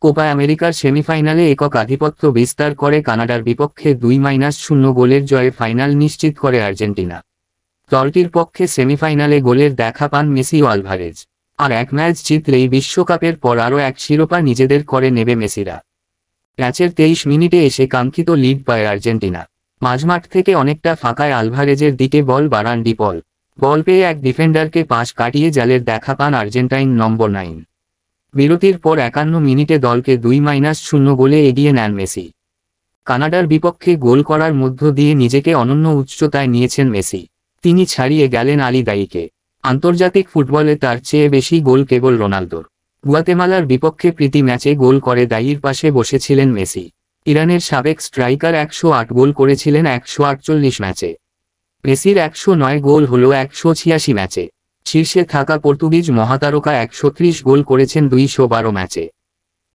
Copa আমেরিকার সেমিফাইনালে একক আধিপত্য বিস্তার করে কানাডার বিপক্ষে 2-0 গোলের জয়ে ফাইনাল নিশ্চিত করে আর্জেন্টিনা। দলটির পক্ষে সেমিফাইনালে গোলের দেখা পান মেসি ও আলভারেজ। আর এক ম্যাচ জিতলেই বিশ্বকাপের পর আরও এক শিরোপা নিজেদের করে নেবে মেসিরা। ম্যাচের 23 মিনিটে এসে কাঙ্ক্ষিত লিড পায় আর্জেন্টিনা। মাঝমাঠ থেকে অনেকটা ফাঁকায় আলভারেজের দিকে বল বাড়ান ডি পল। বল পেয়ে এক ডিফেন্ডারকে পাশ কাটিয়ে জালের দেখা পান আর্জেন্টাইন নম্বর 9। বিরতির পর 51 মিনিটে দলকে 2-0 গোলে এগিয়ে নেন মেসি। কানাডার বিপক্ষে গোল করার মধ্য দিয়ে নিজেকে অনন্য উচ্চতায় নিয়েছেন মেসি। তিনি ছাড়িয়ে গেলেন আলী দায়ীকে। আন্তর্জাতিক ফুটবলে তার চেয়ে বেশি গোল কেবল রোনালদোর। গুয়াতেমালার বিপক্ষে প্রীতি ম্যাচে গোল করে দায়ীর পাশে বসেছিলেন মেসি। ইরানের সাবেক স্ট্রাইকার 108 গোল করেছিলেন 148 ম্যাচে। মেসির 109 গোল হল 186 ম্যাচে। শীর্ষে থাকা পর্তুগিজ মহাতারকা 130 গোল করেছেন 212 ম্যাচে।